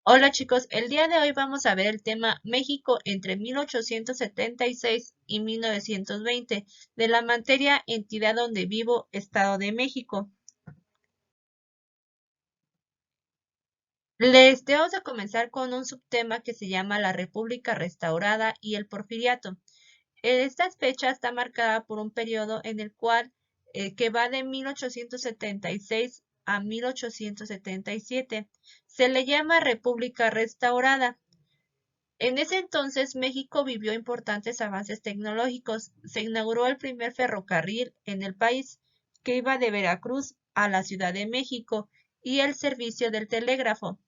Hola chicos, el día de hoy vamos a ver el tema México entre 1876 y 1920 de la materia Entidad donde vivo, Estado de México. Vamos a comenzar con un subtema que se llama la República Restaurada y el Porfiriato. Esta fecha está marcada por un periodo en el cual que va de 1876 a 1877. Se le llama República Restaurada. En ese entonces México vivió importantes avances tecnológicos. Se inauguró el primer ferrocarril en el país, que iba de Veracruz a la Ciudad de México, y el servicio del telégrafo.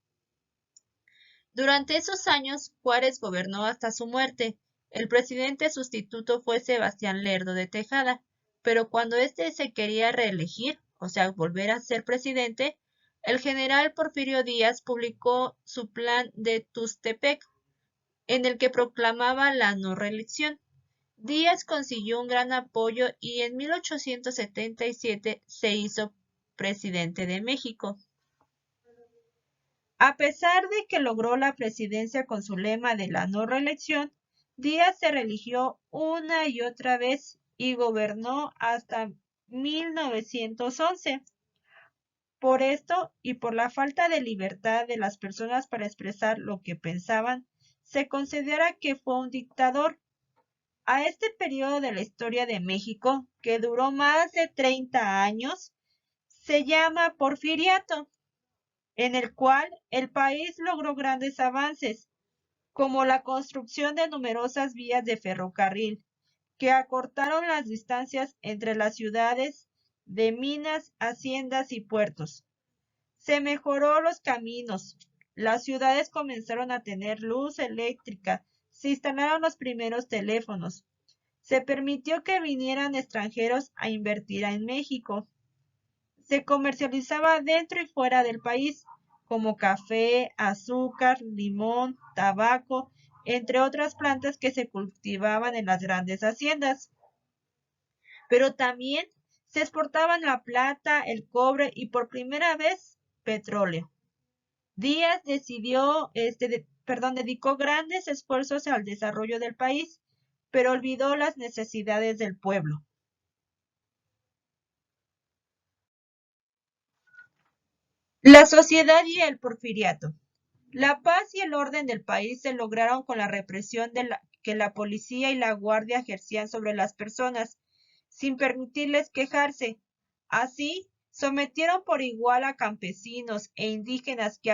Durante esos años, Juárez gobernó hasta su muerte. El presidente sustituto fue Sebastián Lerdo de Tejada, pero cuando éste se quería reelegir, o sea, volver a ser presidente, el general Porfirio Díaz publicó su plan de Tustepec, en el que proclamaba la no reelección. Díaz consiguió un gran apoyo y en 1877 se hizo presidente de México. A pesar de que logró la presidencia con su lema de la no reelección, Díaz se reeligió una y otra vez y gobernó hasta 1911. Por esto y por la falta de libertad de las personas para expresar lo que pensaban, se considera que fue un dictador. A este periodo de la historia de México, que duró más de 30 años, se llama Porfiriato, en el cual el país logró grandes avances, como la construcción de numerosas vías de ferrocarril, que acortaron las distancias entre las ciudades de minas, haciendas y puertos. Se mejoró los caminos, las ciudades comenzaron a tener luz eléctrica, se instalaron los primeros teléfonos. Se permitió que vinieran extranjeros a invertir en México. Se comercializaba dentro y fuera del país, como café, azúcar, limón, tabaco, entre otras plantas que se cultivaban en las grandes haciendas. Pero también se exportaban la plata, el cobre y por primera vez petróleo. Díaz dedicó grandes esfuerzos al desarrollo del país, pero olvidó las necesidades del pueblo. La sociedad y el porfiriato. La paz y el orden del país se lograron con la represión que la policía y la guardia ejercían sobre las personas, sin permitirles quejarse. Así, sometieron por igual a campesinos e indígenas que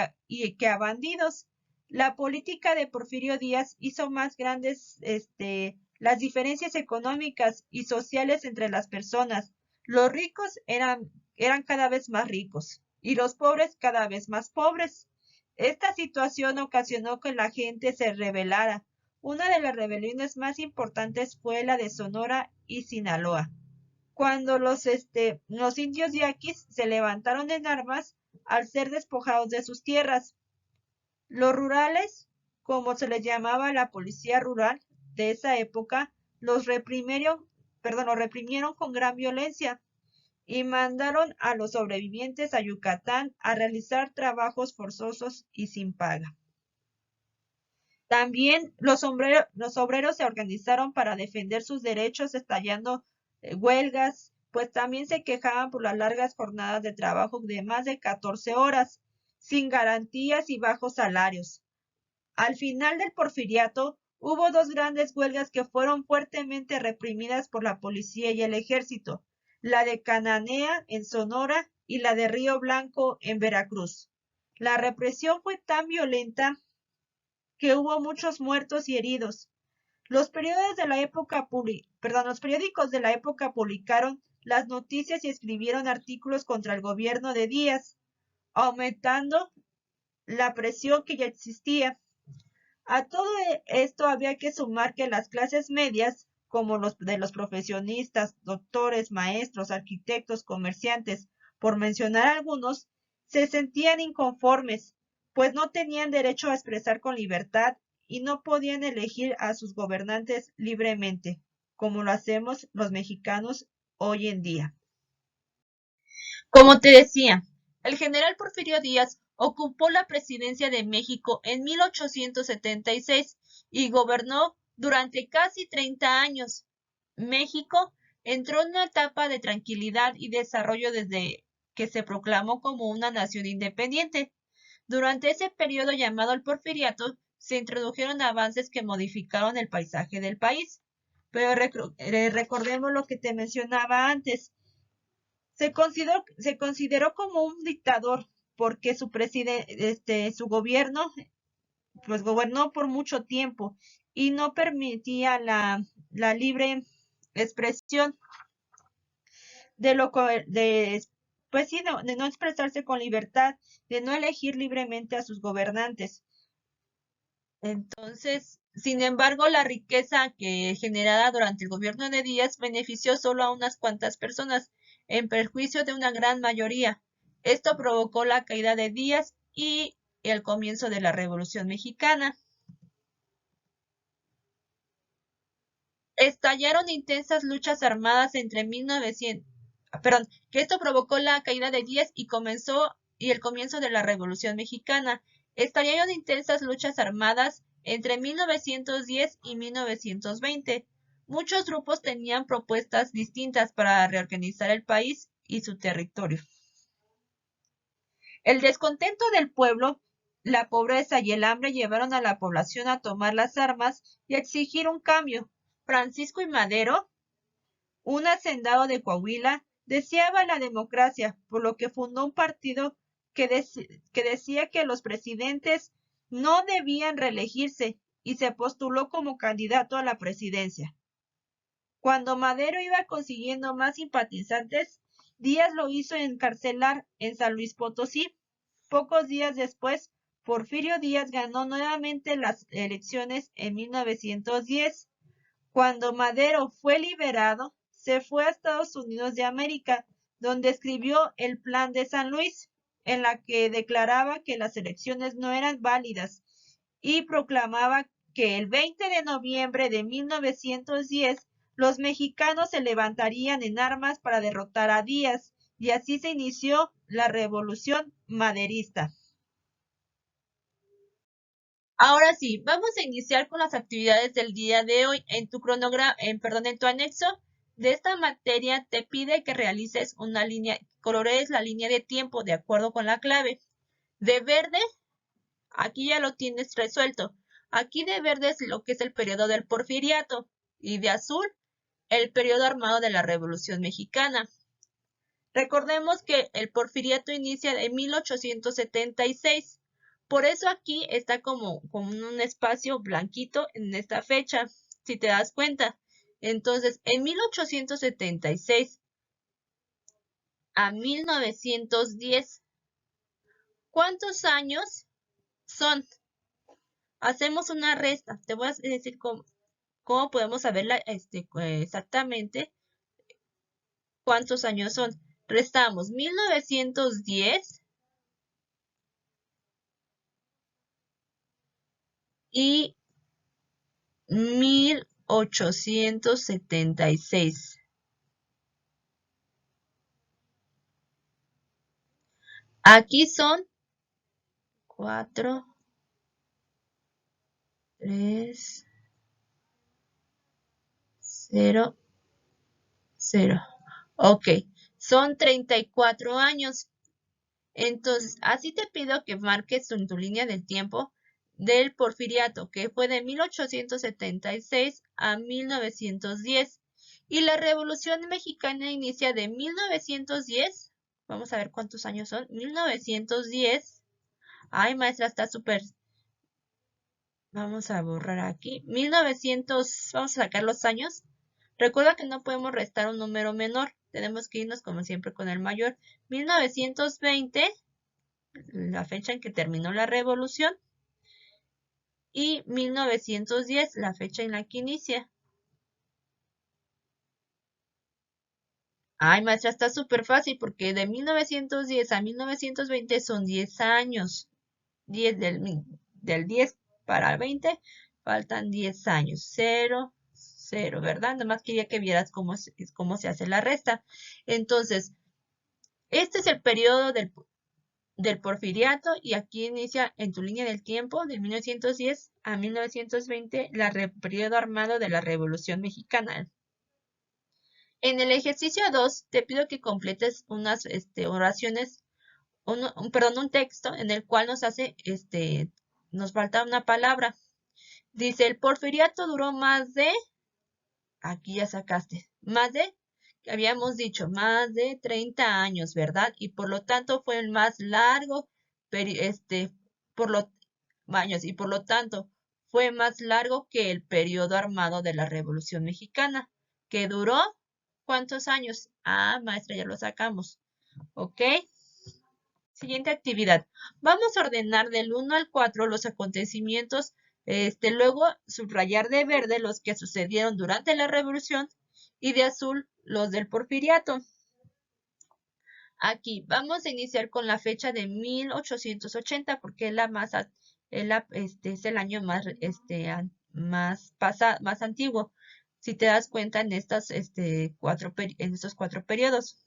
a bandidos. La política de Porfirio Díaz hizo más grandes las diferencias económicas y sociales entre las personas. Los ricos eran cada vez más ricos y los pobres cada vez más pobres. Esta situación ocasionó que la gente se rebelara. Una de las rebeliones más importantes fue la de Sonora y Sinaloa, cuando los indios yaquis se levantaron en armas al ser despojados de sus tierras. Los rurales, como se les llamaba la policía rural de esa época, los reprimieron con gran violencia y mandaron a los sobrevivientes a Yucatán a realizar trabajos forzosos y sin paga. También los obreros se organizaron para defender sus derechos, estallando huelgas, pues también se quejaban por las largas jornadas de trabajo de más de 14 horas, sin garantías y bajos salarios. Al final del porfiriato, hubo dos grandes huelgas que fueron fuertemente reprimidas por la policía y el ejército, la de Cananea en Sonora y la de Río Blanco en Veracruz. La represión fue tan violenta que hubo muchos muertos y heridos. Los periódicos de la época publicaron las noticias y escribieron artículos contra el gobierno de Díaz, aumentando la presión que ya existía. A todo esto había que sumar que las clases medias, como los de los profesionistas, doctores, maestros, arquitectos, comerciantes, por mencionar algunos, se sentían inconformes, pues no tenían derecho a expresar con libertad y no podían elegir a sus gobernantes libremente, como lo hacemos los mexicanos hoy en día. Como te decía, el general Porfirio Díaz ocupó la presidencia de México en 1876 y gobernó durante casi 30 años. México entró en una etapa de tranquilidad y desarrollo desde que se proclamó como una nación independiente. Durante ese periodo llamado el Porfiriato, se introdujeron avances que modificaron el paisaje del país. Pero recordemos lo que te mencionaba antes. Se consideró como un dictador porque su gobierno pues gobernó por mucho tiempo y no permitía la libre expresión de lo de pues sí, de no expresarse con libertad, de no elegir libremente a sus gobernantes. Entonces, sin embargo, la riqueza que generada durante el gobierno de Díaz benefició solo a unas cuantas personas, en perjuicio de una gran mayoría. Esto provocó la caída de Díaz y el comienzo de la Revolución Mexicana. Estallaron intensas luchas armadas entre 1900, que esto provocó la caída de Díaz y el comienzo de la Revolución Mexicana. Estallaron intensas luchas armadas entre 1910 y 1920. Muchos grupos tenían propuestas distintas para reorganizar el país y su territorio. El descontento del pueblo, la pobreza y el hambre llevaron a la población a tomar las armas y a exigir un cambio. Francisco I. Madero, un hacendado de Coahuila, deseaba la democracia, por lo que fundó un partido que decía que los presidentes no debían reelegirse y se postuló como candidato a la presidencia. Cuando Madero iba consiguiendo más simpatizantes, Díaz lo hizo encarcelar en San Luis Potosí. Pocos días después, Porfirio Díaz ganó nuevamente las elecciones en 1910. Cuando Madero fue liberado, se fue a Estados Unidos de América, donde escribió el Plan de San Luis, en la que declaraba que las elecciones no eran válidas y proclamaba que el 20 de noviembre de 1910 los mexicanos se levantarían en armas para derrotar a Díaz, y así se inició la Revolución Maderista. Ahora sí, vamos a iniciar con las actividades del día de hoy. En tu en tu anexo de esta materia te pide que realices una línea, colorees la línea de tiempo de acuerdo con la clave. De verde, aquí ya lo tienes resuelto. Aquí de verde es lo que es el periodo del Porfiriato y de azul el periodo armado de la Revolución Mexicana. Recordemos que el Porfiriato inicia en 1876. Por eso aquí está como un espacio blanquito en esta fecha, si te das cuenta. Entonces, en 1876 a 1910, ¿cuántos años son? Hacemos una resta. Te voy a decir cómo podemos saberla exactamente cuántos años son. Restamos 1910 y 1876. Aquí son 4, 3, 0, 0. Ok, son 34 años. Entonces, así te pido que marques en tu línea del tiempo del Porfiriato, que fue de 1876 a 1910. Y la Revolución Mexicana inicia de 1910. Vamos a ver cuántos años son. 1910. Ay, maestra, está súper. Vamos a borrar aquí. 1900. Vamos a sacar los años. Recuerda que no podemos restar un número menor. Tenemos que irnos como siempre con el mayor. 1920. La fecha en que terminó la revolución, y 1910, la fecha en la que inicia. Ay, maestra, está súper fácil porque de 1910 a 1920 son 10 años. 10 del 10 para el 20, faltan 10 años. 0, 0, ¿verdad? Nada más quería que vieras cómo se hace la resta. Entonces, este es el periodo del Porfiriato, y aquí inicia en tu línea del tiempo de 1910 a 1920 el periodo armado de la Revolución Mexicana. En el ejercicio 2 te pido que completes unas oraciones, un texto en el cual nos falta una palabra. Dice, el Porfiriato duró aquí ya sacaste, habíamos dicho, más de 30 años, ¿verdad? Y por lo tanto fue el más largo, por lo, años, y por lo tanto fue más largo que el periodo armado de la Revolución Mexicana, que duró, ¿cuántos años? Ah, maestra, ya lo sacamos, ¿ok? Siguiente actividad. Vamos a ordenar del 1 al 4 los acontecimientos, luego subrayar de verde los que sucedieron durante la Revolución y de azul los del Porfiriato. Aquí vamos a iniciar con la fecha de 1880 porque es es el año más antiguo. Si te das cuenta en estos cuatro periodos.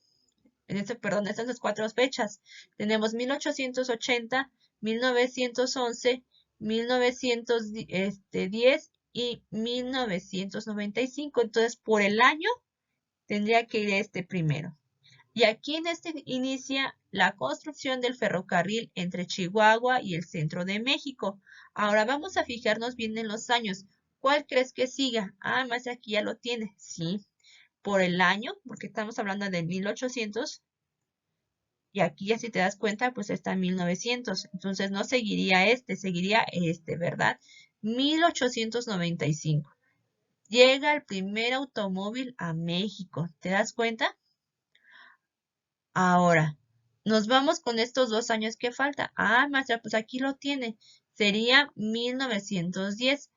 Estas 4 fechas. Tenemos 1880, 1911, 1910 y 1995. Entonces, por el año tendría que ir este primero. Y aquí en inicia la construcción del ferrocarril entre Chihuahua y el centro de México. Ahora vamos a fijarnos bien en los años. ¿Cuál crees que siga? Ah, más aquí ya lo tiene. Sí, por el año, porque estamos hablando de 1800. Y aquí ya si te das cuenta, pues está en 1900. Entonces no seguiría seguiría ¿verdad? 1895. Llega el primer automóvil a México. ¿Te das cuenta? Ahora, nos vamos con estos 2 años que falta. Ah, maestra, pues aquí lo tiene. Sería 1910.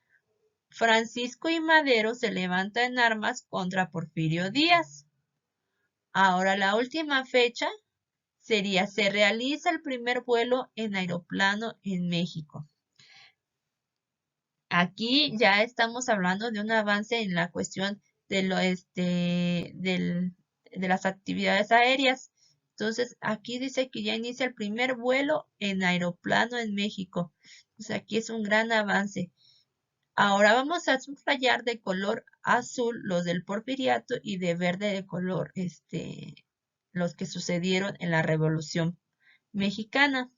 Francisco I. Madero se levanta en armas contra Porfirio Díaz. Ahora, la última fecha sería, se realiza el primer vuelo en aeroplano en México. Aquí ya estamos hablando de un avance en la cuestión de las actividades aéreas. Entonces, aquí dice que ya inicia el primer vuelo en aeroplano en México. Entonces, aquí es un gran avance. Ahora vamos a subrayar de color azul los del Porfiriato y de verde de color los que sucedieron en la Revolución Mexicana.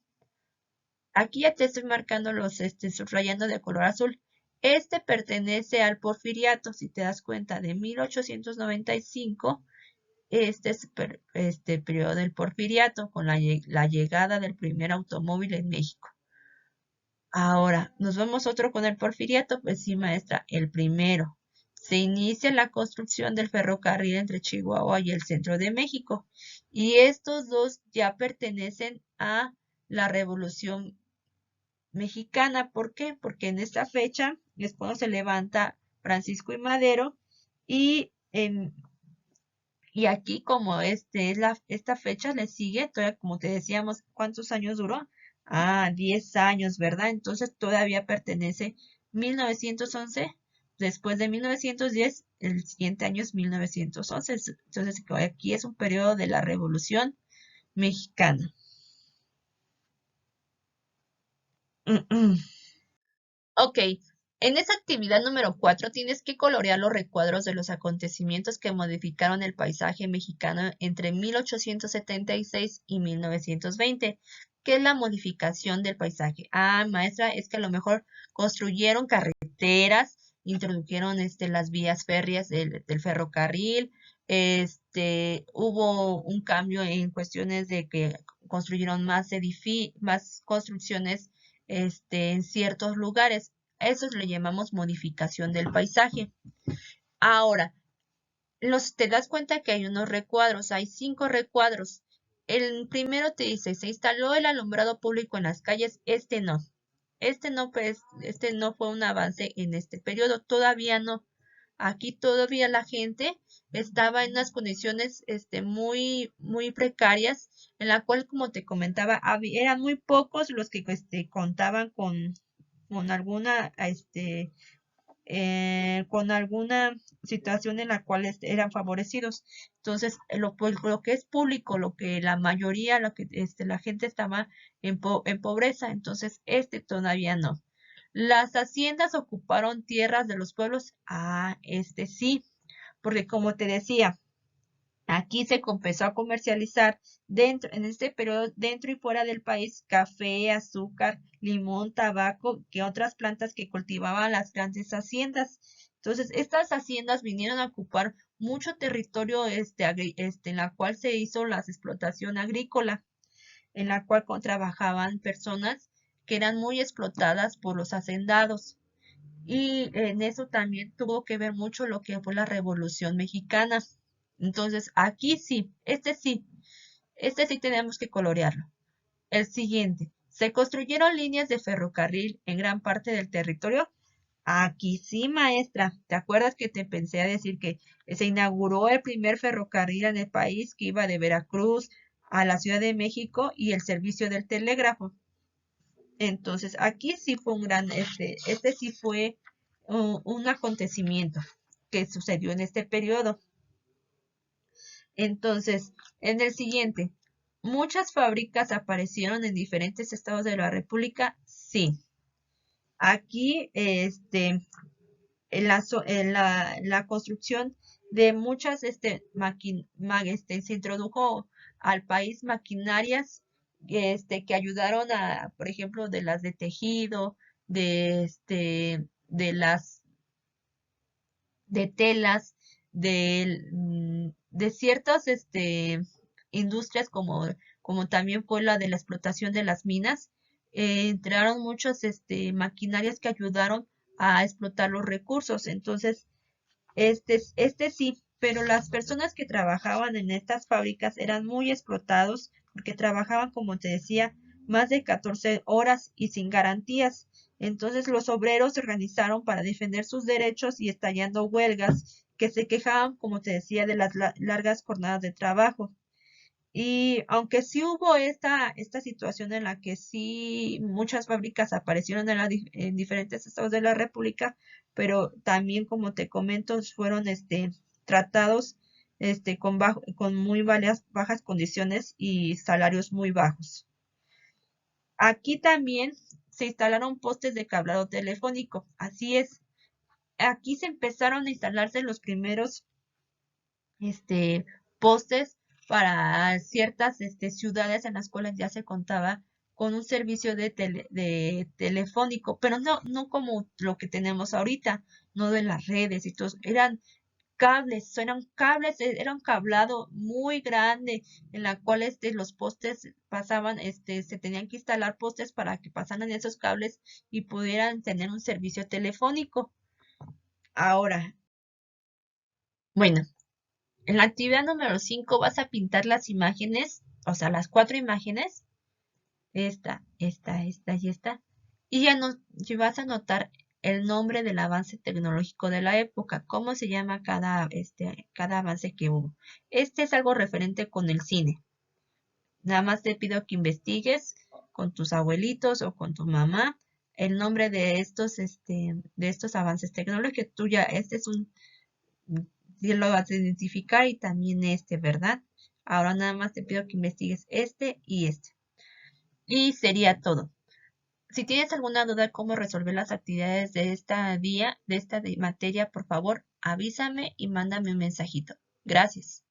Aquí ya te estoy marcando subrayando de color azul. Este pertenece al Porfiriato, si te das cuenta, de 1895. Este es periodo del Porfiriato, con la llegada del primer automóvil en México. Ahora, nos vamos otro con el Porfiriato, pues sí, maestra, el primero. Se inicia la construcción del ferrocarril entre Chihuahua y el centro de México. Y estos dos ya pertenecen a la Revolución Mexicana. ¿Por qué? Porque en esta fecha es cuando se levanta Francisco I. Madero y, y aquí como esta fecha le sigue, todavía como te decíamos, ¿cuántos años duró? Ah, 10 años, ¿verdad? Entonces todavía pertenece 1911. Después de 1910, el siguiente año es 1911. Entonces aquí es un periodo de la Revolución Mexicana. Ok, en esa actividad número 4 tienes que colorear los recuadros de los acontecimientos que modificaron el paisaje mexicano entre 1876 y 1920. ¿Qué es la modificación del paisaje? Ah, maestra, es que a lo mejor construyeron carreteras, introdujeron las vías férreas del ferrocarril, hubo un cambio en cuestiones de que construyeron más construcciones en ciertos lugares. Eso le llamamos modificación del paisaje. Ahora, te das cuenta que hay unos recuadros, hay 5 recuadros. El primero te dice, se instaló el alumbrado público en las calles, no. Este no fue un avance en este periodo, todavía no. Aquí todavía la gente estaba en unas condiciones muy, muy precarias, en la cual, como te comentaba, eran muy pocos los que contaban con alguna con alguna situación en la cual eran favorecidos. Entonces, pues, lo que es público, lo que la mayoría, lo que la gente estaba en pobreza, entonces todavía no. Las haciendas ocuparon tierras de los pueblos. Sí, porque como te decía, aquí se empezó a comercializar en este periodo, dentro y fuera del país, café, azúcar, limón, tabaco, que otras plantas que cultivaban las grandes haciendas. Entonces, estas haciendas vinieron a ocupar mucho territorio en la cual se hizo la explotación agrícola, en la cual trabajaban personas que eran muy explotadas por los hacendados. Y en eso también tuvo que ver mucho lo que fue la Revolución Mexicana. Entonces, aquí este sí tenemos que colorearlo. El siguiente, se construyeron líneas de ferrocarril en gran parte del territorio. Aquí sí, maestra. ¿Te acuerdas que te pensé a decir que se inauguró el primer ferrocarril en el país que iba de Veracruz a la Ciudad de México y el servicio del telégrafo? Entonces, aquí sí fue este sí fue un acontecimiento que sucedió en este periodo. Entonces, en el siguiente, ¿muchas fábricas aparecieron en diferentes estados de la República? Sí. Aquí, en la construcción de muchas, se introdujo al país maquinarias, que ayudaron por ejemplo, de las de tejido, de telas, de ciertas, industrias como también fue la de la explotación de las minas. Entraron muchas, maquinarias que ayudaron a explotar los recursos. Entonces, este sí, pero las personas que trabajaban en estas fábricas eran muy explotados porque trabajaban, como te decía, más de 14 horas y sin garantías. Entonces los obreros se organizaron para defender sus derechos y estallando huelgas que se quejaban, como te decía, de las largas jornadas de trabajo. Y aunque sí hubo esta situación en la que sí muchas fábricas aparecieron en diferentes estados de la República, pero también, como te comento, fueron tratados con muy bajas condiciones y salarios muy bajos. Aquí también se instalaron postes de cableado telefónico. Así es. Aquí se empezaron a instalarse los primeros postes para ciertas ciudades en las cuales ya se contaba con un servicio de telefónico, pero no como lo que tenemos ahorita, no de las redes y todo, eran cables, era un cablado muy grande en la cual los postes pasaban, se tenían que instalar postes para que pasaran esos cables y pudieran tener un servicio telefónico. Ahora, bueno, en la actividad número 5 vas a pintar las imágenes, o sea, las 4 imágenes, esta y esta, y ya vas a anotar el nombre del avance tecnológico de la época, cómo se llama cada avance que hubo. Este es algo referente con el cine. Nada más te pido que investigues con tus abuelitos o con tu mamá el nombre de estos avances tecnológicos. Tú ya, si lo vas a identificar y también ¿verdad? Ahora nada más te pido que investigues este y este. Y sería todo. Si tienes alguna duda de cómo resolver las actividades de esta materia, por favor, avísame y mándame un mensajito. Gracias.